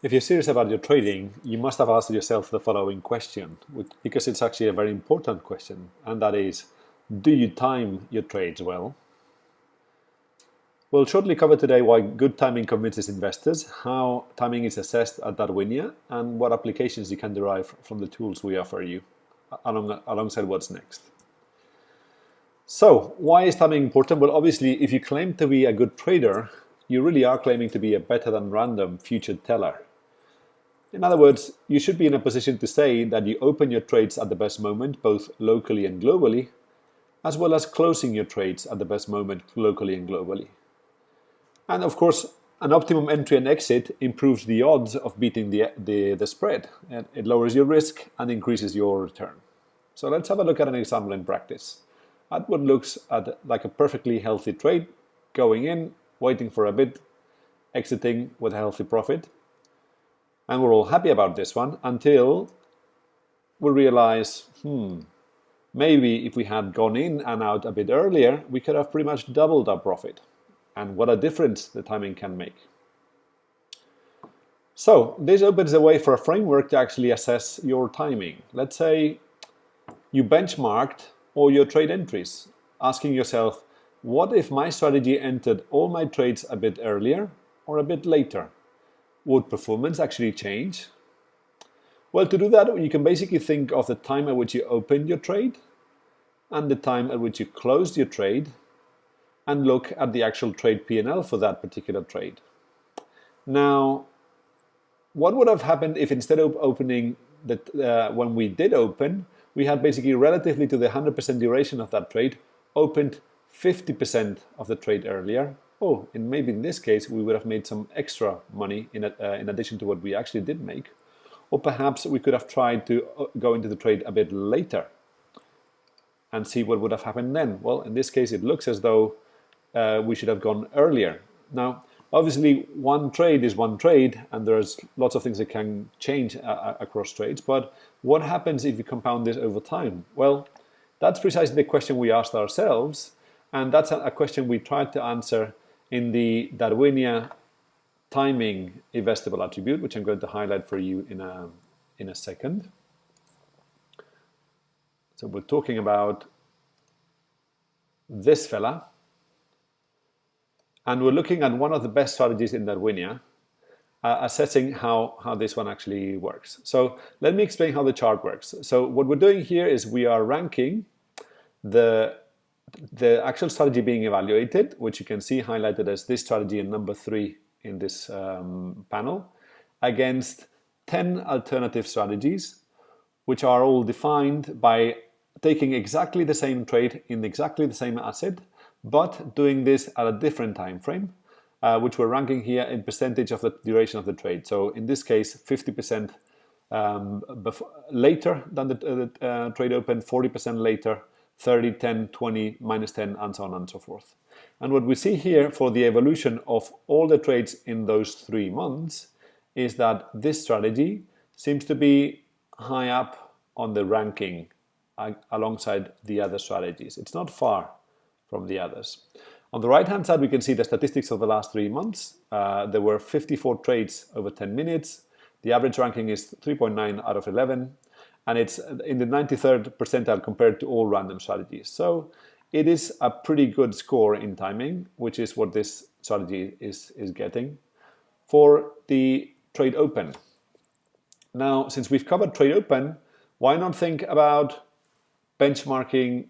If you're serious about your trading, you must have asked yourself the following question, because it's actually a very important question, and that is, do you time your trades well? We'll shortly cover today why good timing convinces investors, how timing is assessed at Darwinia, and what applications you can derive from the tools we offer you, alongside what's next. So, why is timing important? Well, obviously, if you claim to be a good trader, you really are claiming to be a better than random future teller. In other words, you should be in a position to say that you open your trades at the best moment, both locally and globally, as well as closing your trades at the best moment locally and globally. And of course, an optimum entry and exit improves the odds of beating the spread. And it lowers your risk and increases your return. So let's have a look at an example in practice. At what looks like a perfectly healthy trade, going in, waiting for a bit, exiting with a healthy profit. And we're all happy about this one until we realize, maybe if we had gone in and out a bit earlier, we could have pretty much doubled our profit. And what a difference the timing can make. So this opens the way for a framework to actually assess your timing. Let's say you benchmarked all your trade entries, asking yourself, what if my strategy entered all my trades a bit earlier or a bit later? Would performance actually change? Well, to do that, you can basically think of the time at which you opened your trade and the time at which you closed your trade, and look at the actual trade P&L for that particular trade. Now, what would have happened if instead of opening when we did open, we had basically relatively to the 100% duration of that trade, opened 50% of the trade earlier? Oh, and maybe in this case, we would have made some extra money in addition to what we actually did make. Or perhaps we could have tried to go into the trade a bit later and see what would have happened then. Well, in this case, it looks as though we should have gone earlier. Now, obviously, one trade is one trade, and there's lots of things that can change across trades. But what happens if you compound this over time? Well, that's precisely the question we asked ourselves, and that's a question we tried to answer in the Darwinia timing investable attribute, which I'm going to highlight for you in a second. So we're talking about this fella, and we're looking at one of the best strategies in Darwinia, assessing how this one actually works. So let me explain how the chart works. So what we're doing here is we are ranking the actual strategy being evaluated, which you can see highlighted as this strategy in number 3 in this panel, against 10 alternative strategies, which are all defined by taking exactly the same trade in exactly the same asset, but doing this at a different time frame, which we're ranking here in percentage of the duration of the trade. So in this case, 50% later than the trade open, 40% later, 30, 10, 20, minus 10, and so on and so forth. And what we see here for the evolution of all the trades in those 3 months is that this strategy seems to be high up on the ranking alongside the other strategies. It's not far from the others. On the right-hand side, we can see the statistics of the last 3 months. There were 54 trades over 10 minutes. The average ranking is 3.9 out of 11. And it's in the 93rd percentile compared to all random strategies. So it is a pretty good score in timing, which is what this strategy is getting for the trade open. Now, since we've covered trade open, why not think about benchmarking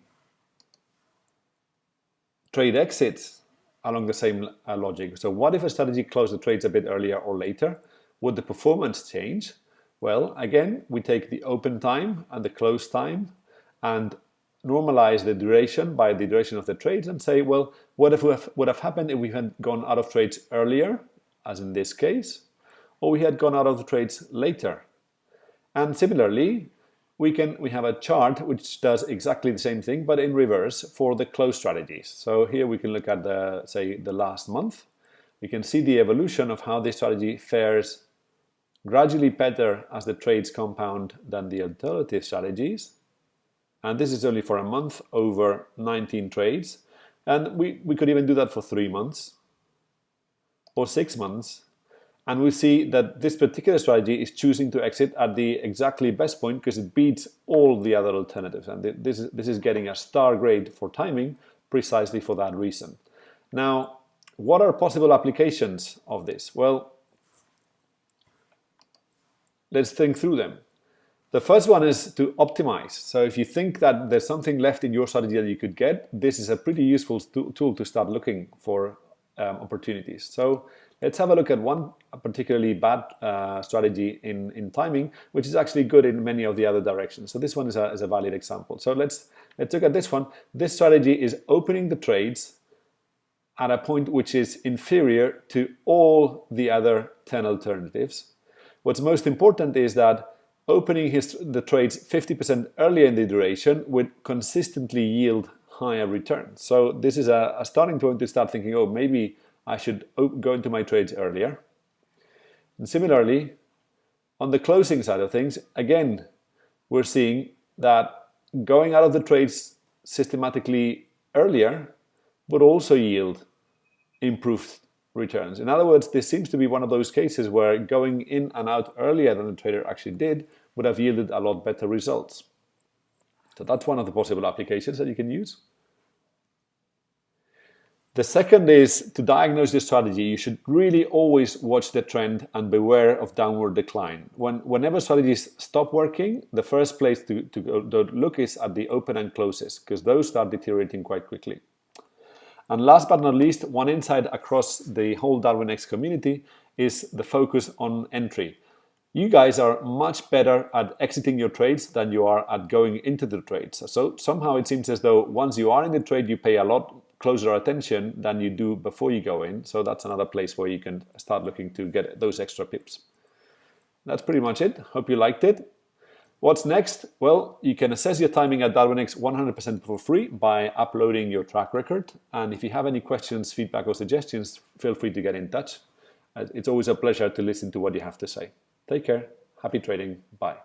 trade exits along the same logic? So what if a strategy closed the trades a bit earlier or later? Would the performance change? Well, again, we take the open time and the close time and normalize the duration by the duration of the trades and say, well, what would have happened if we had gone out of trades earlier, as in this case, or we had gone out of the trades later? And similarly, we have a chart which does exactly the same thing, but in reverse for the close strategies. So here we can look at the last month. We can see the evolution of how this strategy fares gradually better as the trades compound than the alternative strategies. And this is only for a month over 19 trades. And we could even do that for 3 months or 6 months. And we see that this particular strategy is choosing to exit at the exactly best point because it beats all the other alternatives. And this is getting a star grade for timing precisely for that reason. Now, what are possible applications of this? Well, let's think through them. The first one is to optimize. So if you think that there's something left in your strategy that you could get, this is a pretty useful tool to start looking for opportunities. So let's have a look at one particularly bad strategy in timing, which is actually good in many of the other directions. So this one is a valid example. So let's look at this one. This strategy is opening the trades at a point which is inferior to all the other 10 alternatives. What's most important is that opening the trades 50% earlier in the duration would consistently yield higher returns. So this is a starting point to start thinking, oh, maybe I should go into my trades earlier. And similarly, on the closing side of things, again, we're seeing that going out of the trades systematically earlier would also yield improved returns. In other words, this seems to be one of those cases where going in and out earlier than the trader actually did would have yielded a lot better results. So that's one of the possible applications that you can use. The second is to diagnose your strategy. You should really always watch the trend and beware of downward decline. Whenever strategies stop working, the first place to look is at the open and closes, because those start deteriorating quite quickly. And last but not least, one insight across the whole Darwin X community is the focus on entry. You guys are much better at exiting your trades than you are at going into the trades. So somehow it seems as though once you are in the trade, you pay a lot closer attention than you do before you go in. So that's another place where you can start looking to get those extra pips. That's pretty much it. Hope you liked it. What's next? Well, you can assess your timing at Darwin X 100% for free by uploading your track record. And if you have any questions, feedback, or suggestions, feel free to get in touch. It's always a pleasure to listen to what you have to say. Take care. Happy trading. Bye.